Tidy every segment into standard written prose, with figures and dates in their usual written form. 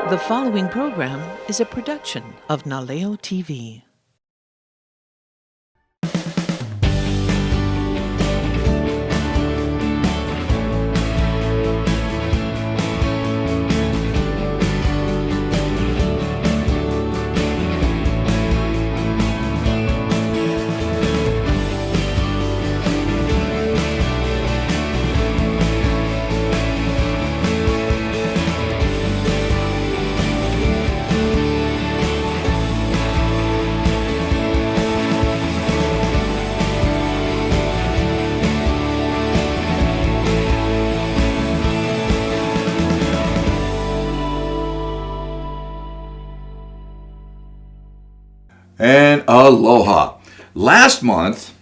The following program is a production of Naleo TV. And aloha. Last month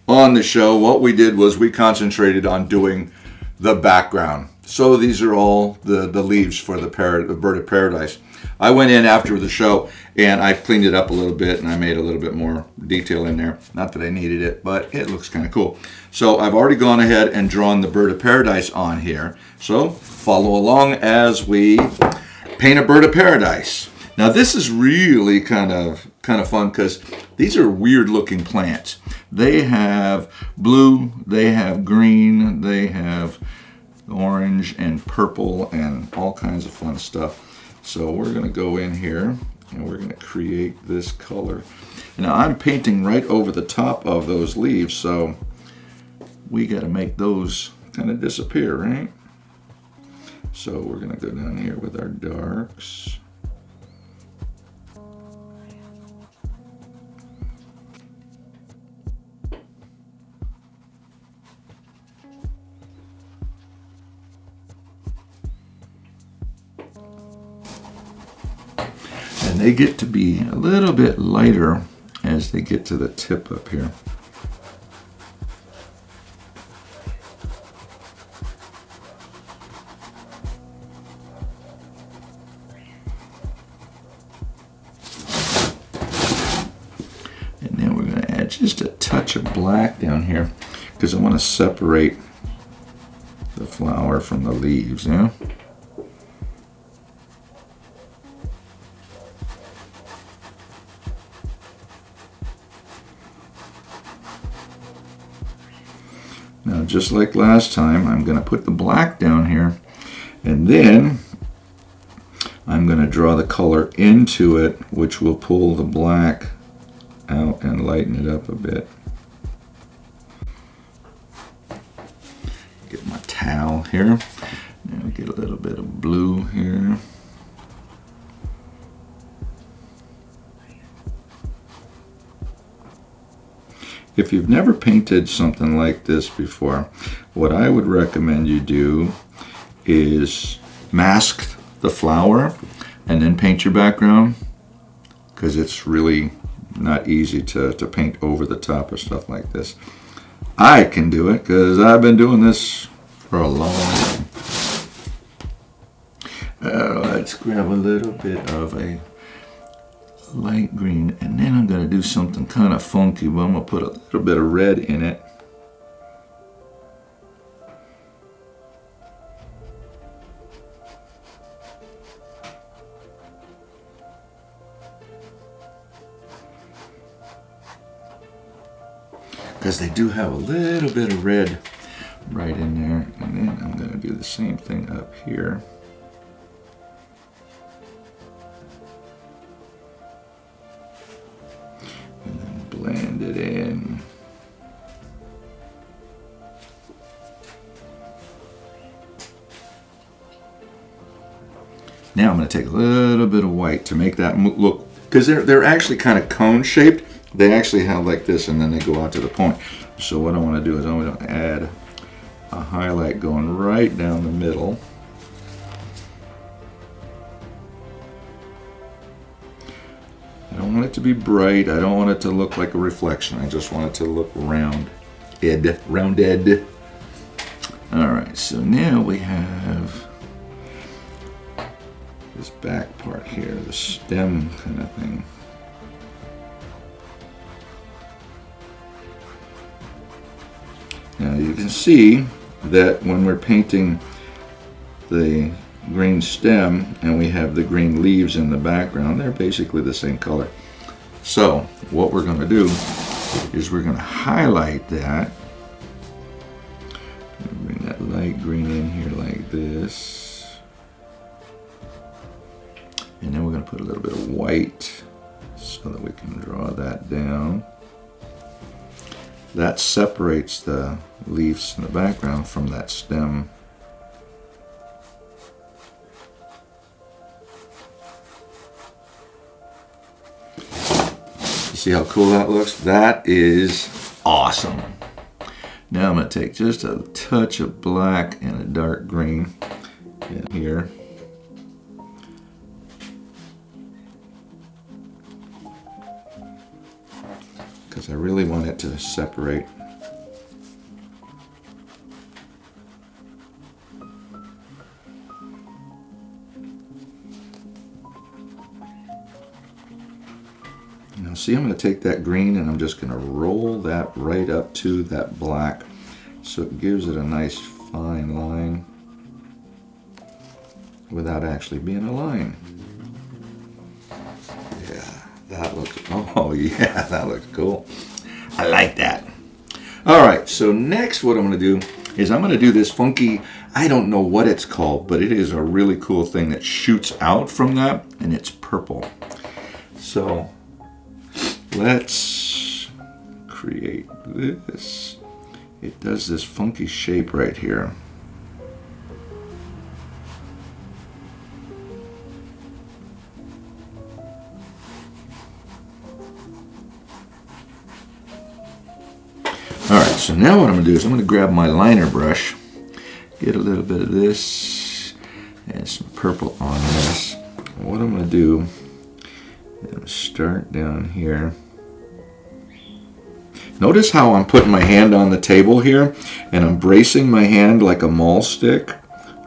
on the show, what we did was we concentrated on doing the background. So these are all the leaves for the bird of paradise. I went in after the show and I cleaned it up a little bit and I made a little bit more detail in there. Not that I needed it, but it looks kind of cool. So I've already gone ahead and drawn the bird of paradise on here. So follow along as we paint a bird of paradise. Now this is really kind of fun because these are weird looking plants. They have blue, they have green, they have orange and purple and all kinds of fun stuff. So we're going to go in here and we're going to create this color. Now I'm painting right over the top of those leaves, so we got to make those kind of disappear, right? So we're going to go down here with our darks. And they get to be a little bit lighter as they get to the tip up here. And then we're going to add just a touch of black down here because I want to separate the flower from the leaves, yeah? Now, just like last time, I'm going to put the black down here, and then I'm going to draw the color into it, which will pull the black out and lighten it up a bit. Get my towel here. Now get a little bit of blue here. If you've never painted something like this before, what I would recommend you do is mask the flower and then paint your background, because it's really not easy to paint over the top of stuff like this. I can do it because I've been doing this for a long time. Let's grab a little bit of a light green, and then I'm going to do something kind of funky, but I'm going to put a little bit of red in it. Because they do have a little bit of red right in there. And then I'm going to do the same thing up here. Blend it in. Now I'm going to take a little bit of white to make that look, because they're actually kind of cone shaped. They actually have like this and then they go out to the point. So what I want to do is I want to add a highlight going right down the middle. I don't want it to be bright. I don't want it to look like a reflection. I just want it to look rounded. All right, so now we have this back part here, the stem kind of thing. Now you can see that when we're painting the green stem and we have the green leaves in the background. They're basically the same color. So what we're going to do is we're going to highlight that. Bring that light green in here like this. And then we're going to put a little bit of white so that we can draw that down. That separates the leaves in the background from that stem. You see how cool that looks? That is awesome. Now I'm going to take just a touch of black and a dark green in here. Because I really want it to separate. Now see, I'm going to take that green and I'm just going to roll that right up to that black so it gives it a nice fine line without actually being a line. Yeah, that looks, oh yeah, that looks cool. I like that. All right, so next what I'm going to do is I'm going to do this funky, I don't know what it's called, but it is a really cool thing that shoots out from that, and it's purple. So let's create this. It does this funky shape right here. All right, so now what I'm going to do is I'm going to grab my liner brush, get a little bit of this and some purple on this. What I'm going to do is I'm going to start down here. Notice how I'm putting my hand on the table here and I'm bracing my hand like a maul stick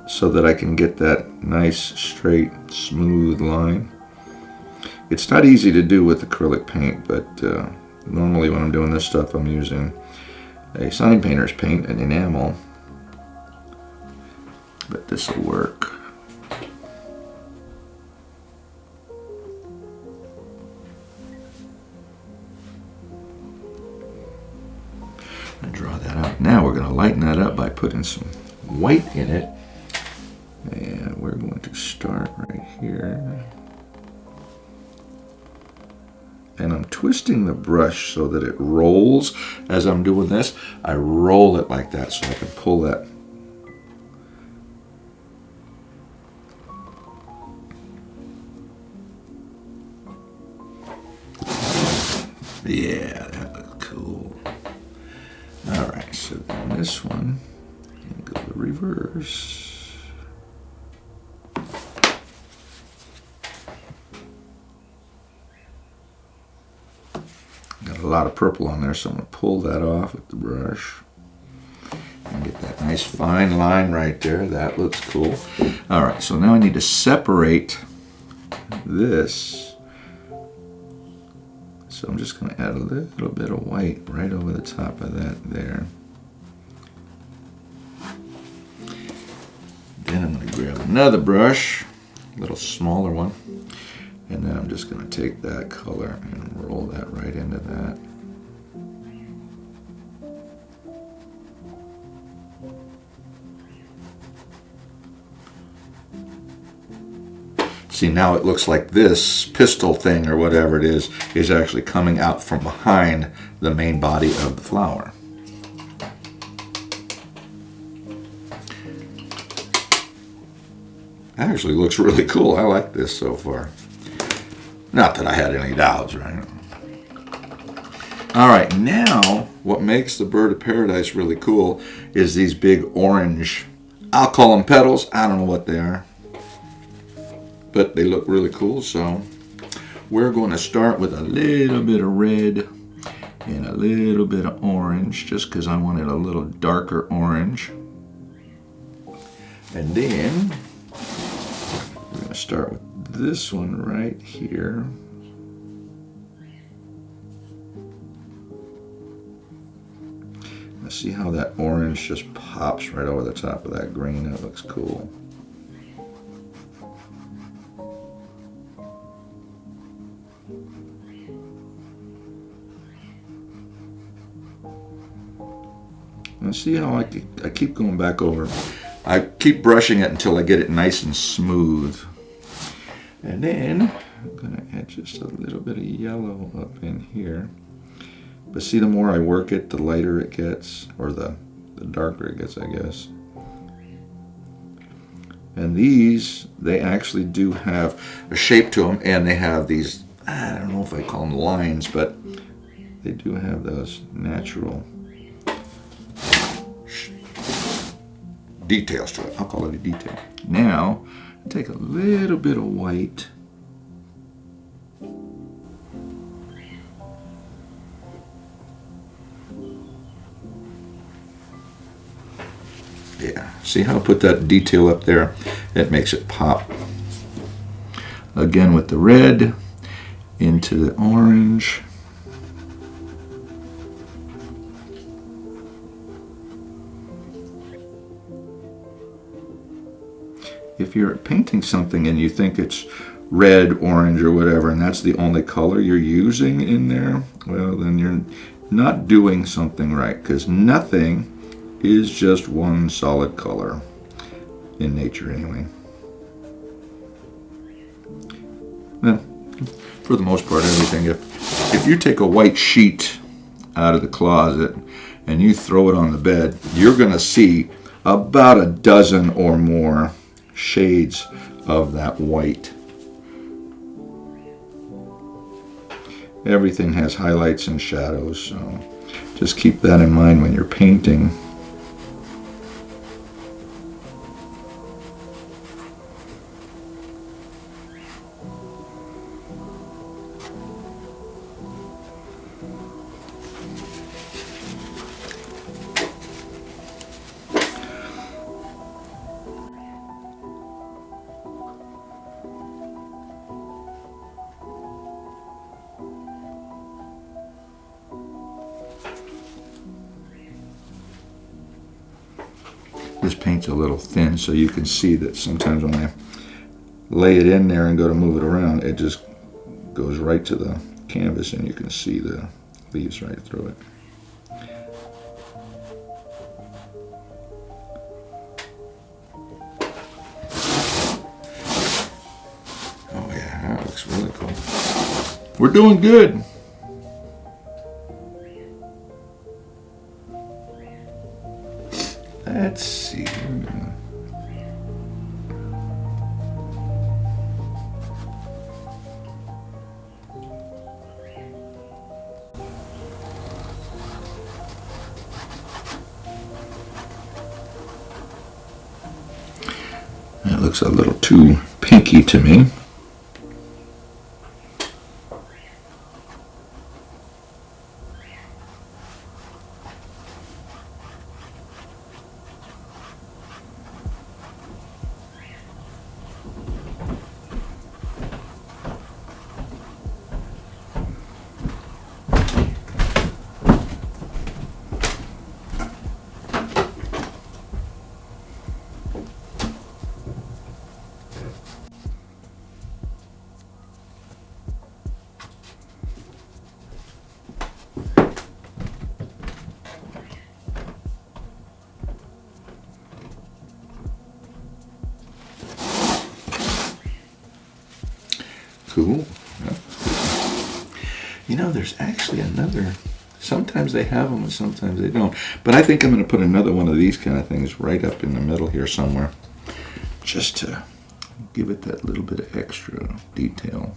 so that I can get that nice, straight, smooth line. It's not easy to do with acrylic paint, but normally when I'm doing this stuff I'm using a sign painter's paint and enamel, but this will work. I draw that out. Now we're going to lighten that up by putting some white in it, and we're going to start right here. And I'm twisting the brush so that it rolls as I'm doing this. I roll it like that so I can pull that. Yeah, that looks cool. All right, so then this one, and go the reverse. Got a lot of purple on there, so I'm going to pull that off with the brush and get that nice fine line right there. That looks cool. All right, so now I need to separate this. So I'm just going to add a little bit of white right over the top of that there. Then I'm going to grab another brush, a little smaller one. And then I'm just going to take that color and roll that right into that. See, now it looks like this pistil thing or whatever it is actually coming out from behind the main body of the flower. Actually looks really cool. I like this so far. Not that I had any doubts, right? All right, now what makes the bird of paradise really cool is these big orange, I'll call them petals. I don't know what they are, but they look really cool. So we're going to start with a little bit of red and a little bit of orange, just because I want it a little darker orange. And then we're going to start with this one right here. Now see how that orange just pops right over the top of that green? That looks cool. And see how I keep going back over. I keep brushing it until I get it nice and smooth. And then I'm going to add just a little bit of yellow up in here. But see, the more I work it, the lighter it gets, or the darker it gets, I guess. And these, they actually do have a shape to them, and they have these, I don't know if I call them lines, but they do have those natural details to it. I'll call it a detail. Now, take a little bit of white. Yeah, see how I put that detail up there? It makes it pop. Again with the red into the orange. If you're painting something and you think it's red, orange, or whatever, and that's the only color you're using in there, well, then you're not doing something right, because nothing is just one solid color in nature anyway. Well, for the most part, everything. If you take a white sheet out of the closet and you throw it on the bed, you're going to see about a dozen or more shades of that white. Everything has highlights and shadows, so just keep that in mind when you're painting. This paint's a little thin, so you can see that sometimes when I lay it in there and go to move it around, it just goes right to the canvas and you can see the leaves right through it. Oh yeah, that looks really cool. We're doing good. Let's see. That looks a little too pinky to me. Cool. You know, there's actually another, sometimes they have them and sometimes they don't. But I think I'm going to put another one of these kind of things right up in the middle here somewhere, just to give it that little bit of extra detail.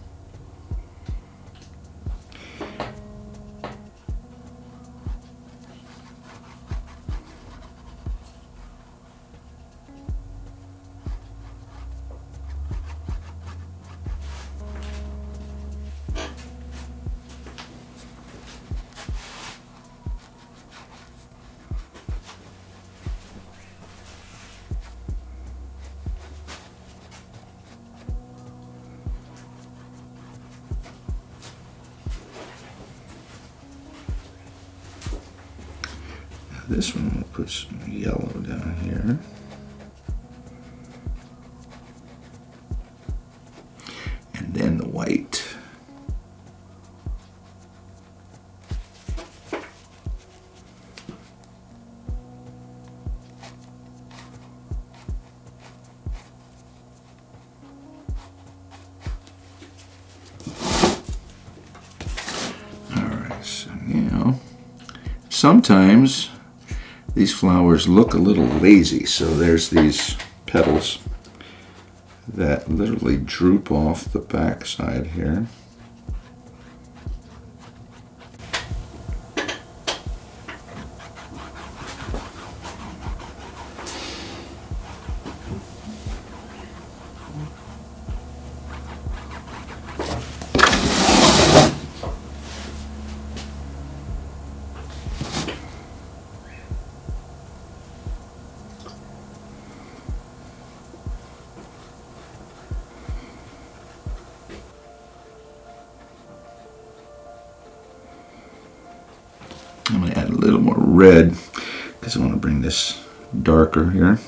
This one, we'll put some yellow down here. And then the white. sometimes these flowers look a little lazy, so there's these petals that literally droop off the back side here. I'm going to add a little more red because I want to bring this darker here.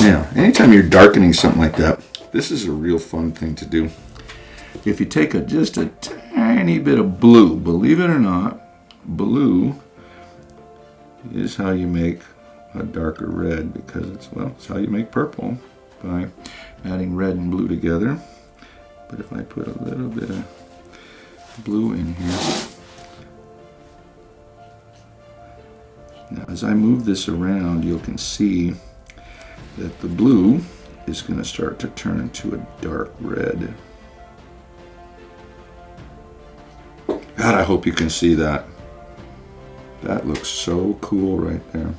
Now, anytime you're darkening something like that, this is a real fun thing to do. If you take just a tiny bit of blue, believe it or not, blue is how you make a darker red, because it's how you make purple, by adding red and blue together. But if I put a little bit of blue in here, now as I move this around, you can see that the blue is going to start to turn into a dark red. God, I hope you can see that. That looks so cool right there.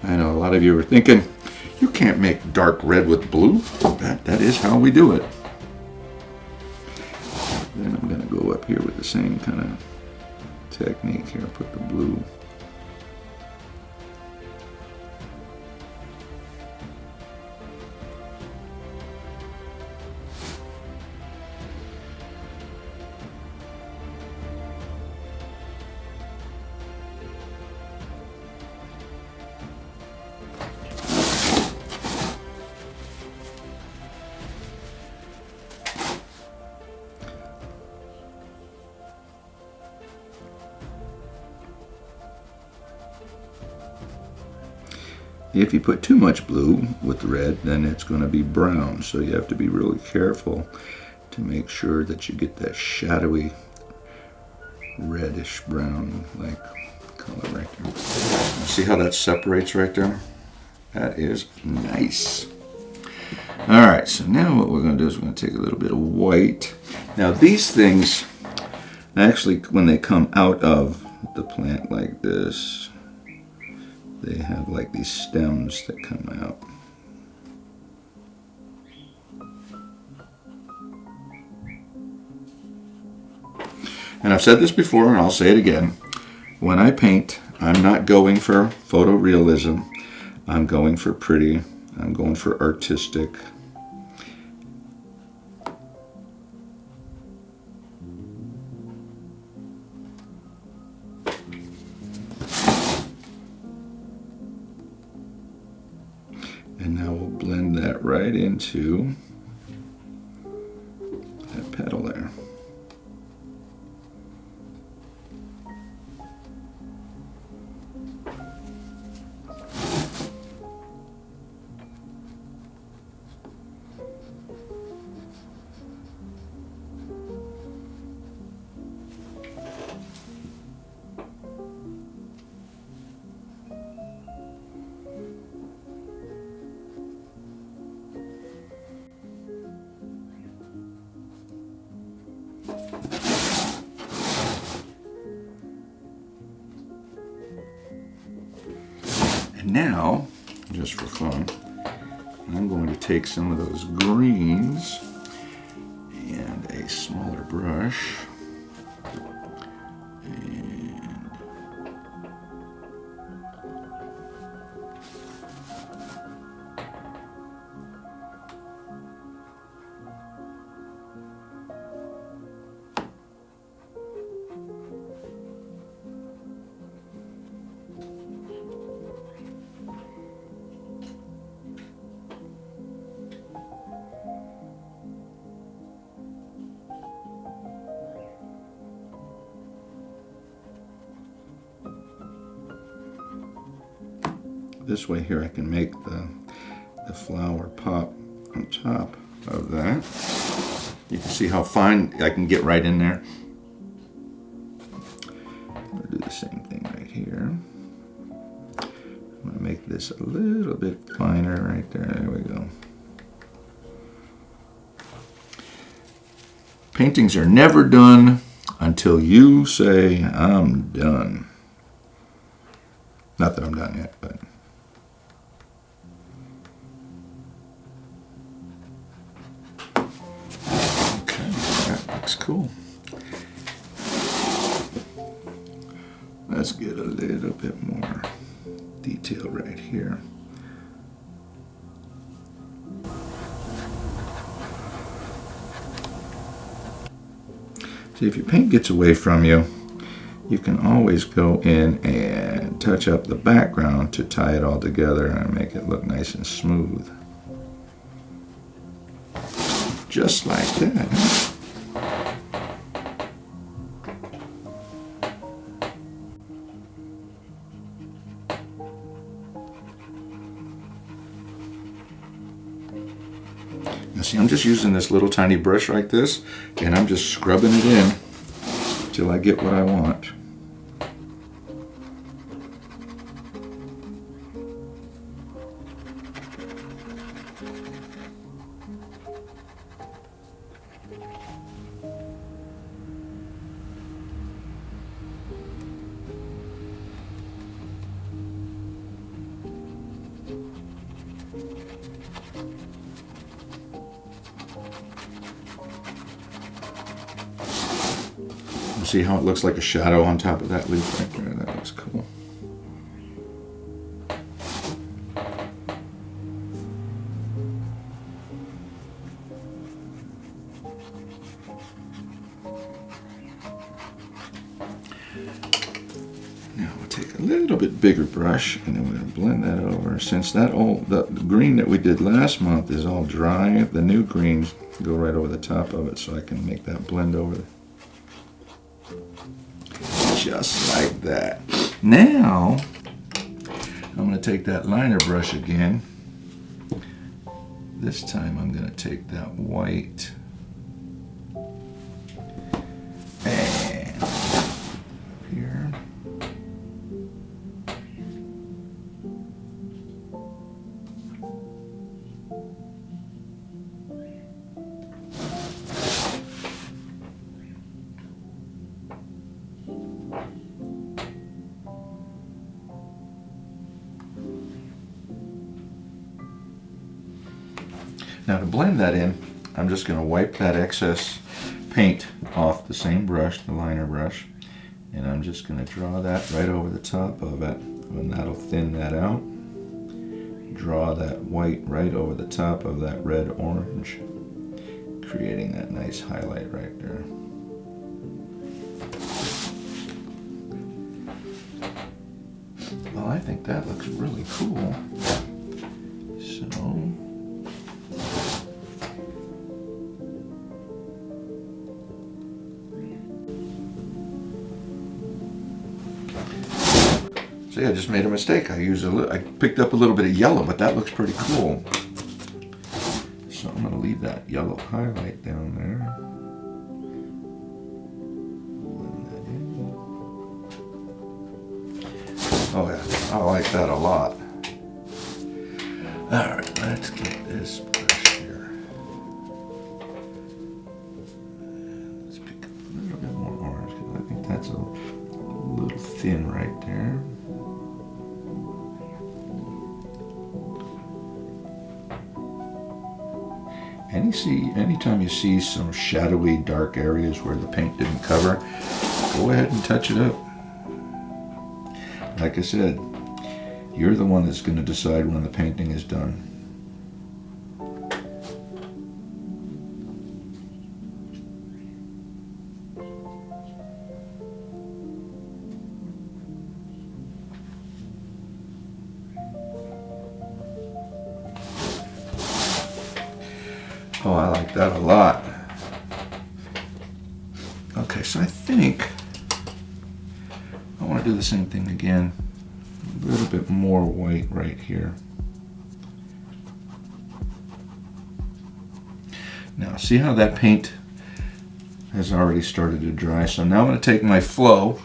I know a lot of you are thinking, you can't make dark red with blue. That is how we do it. Then I'm going to go up here with the same kind of technique here. Put the blue. If you put too much blue with the red, then it's going to be brown. So you have to be really careful to make sure that you get that shadowy reddish brown like color right there. See how that separates right there? That is nice. All right, so now what we're going to do is we're going to take a little bit of white. Now these things, actually when they come out of the plant like this, they have like these stems that come out. And I've said this before and I'll say it again. When I paint, I'm not going for photorealism. I'm going for pretty. I'm going for artistic. And now we'll blend that right into that petal there. And now, just for fun, I'm going to take some of those greens and a smaller brush and This way here I can make the flower pop on top of that. You can see how fine I can get right in there. I'll do the same thing right here. I'm going to make this a little bit finer right there. There we go. Paintings are never done until you say, I'm done. Not that I'm done yet, but... Okay, that looks cool. Let's get a little bit more detail right here. See, if your paint gets away from you, you can always go in and touch up the background to tie it all together and make it look nice and smooth. Just like that. Now see, I'm just using this little tiny brush like this, and I'm just scrubbing it in till I get what I want. See how it looks like a shadow on top of that leaf right there? That looks cool. Now we'll take a little bit bigger brush and then we're going to blend that over. Since the green that we did last month is all dry, the new greens go right over the top of it, so I can make that blend over just like that. Now, I'm going to take that liner brush again. This time I'm going to take that white and here. Now to blend that in, I'm just going to wipe that excess paint off the same brush, the liner brush, and I'm just going to draw that right over the top of it, and that'll thin that out. Draw that white right over the top of that red orange, creating that nice highlight right there. Well, I think that looks really cool. So see, I just made a mistake. I picked up a little bit of yellow, but that looks pretty cool. So I'm going to leave that yellow highlight down there. Blend that in. Oh yeah, I like that a lot. All right, let's get this brush here. Let's pick up a little bit more orange because I think that's a little thin right there. Anytime you see some shadowy, dark areas where the paint didn't cover, go ahead and touch it up. Like I said, you're the one that's going to decide when the painting is done. Oh, I like that a lot. Okay, so I think I want to do the same thing again. little bit more white right here. Now, see how that paint has already started to dry? So now I'm going to take my flow.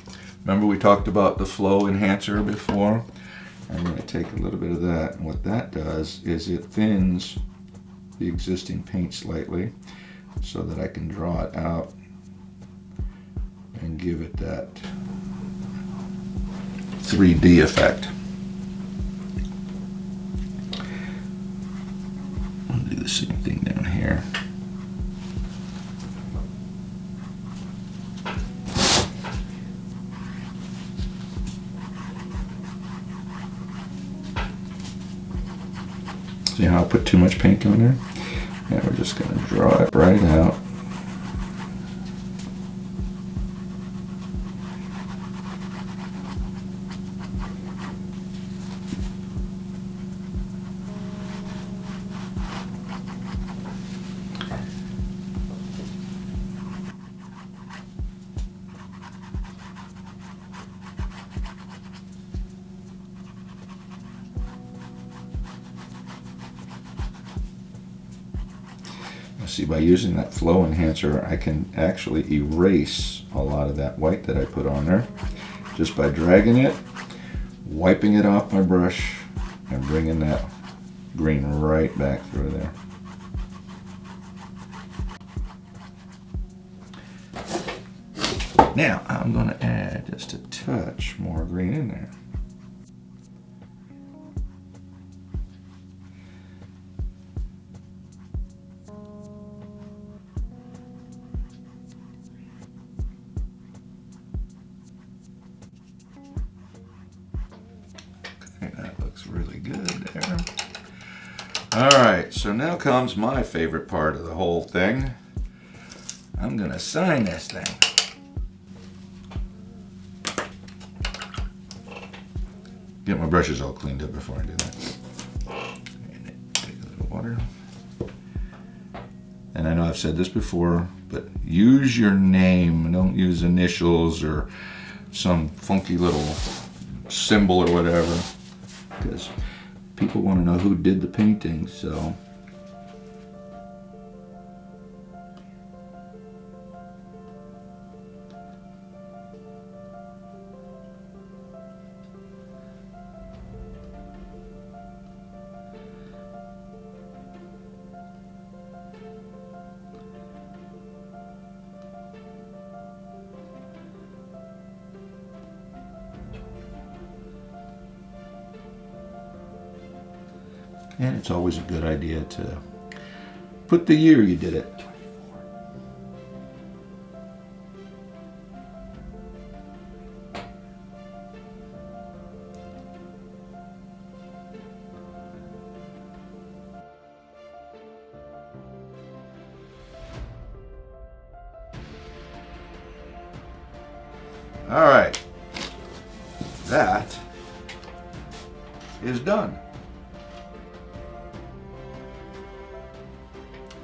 Remember we talked about the flow enhancer before? I'm going to take a little bit of that. And what that does is it thins the existing paint slightly so that I can draw it out and give it that 3D effect. I'll do the same thing down here. See how I put too much paint on there? Yeah, we're just going to draw it right out. See, by using that flow enhancer, I can actually erase a lot of that white that I put on there just by dragging it, wiping it off my brush, and bringing that green right back through there. Now, I'm going to add just a touch more green in there. That looks really good there. All right, so now comes my favorite part of the whole thing. I'm going to sign this thing. Get my brushes all cleaned up before I do that. And take a little water. And I know I've said this before, but use your name. Don't use initials or some funky little symbol or whatever, because people want to know who did the painting. So and it's always a good idea to put the year you did it. All right, that is done.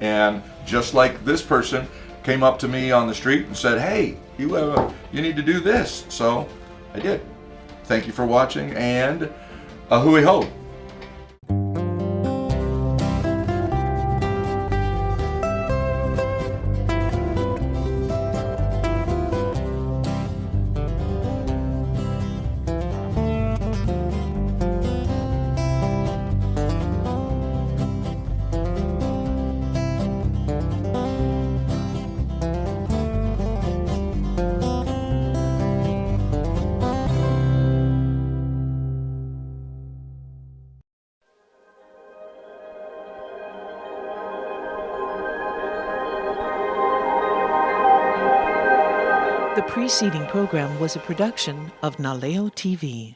And just like this person came up to me on the street and said, hey, you need to do this. So I did. Thank you for watching, and a hooey ho. The preceding program was a production of Naleo TV.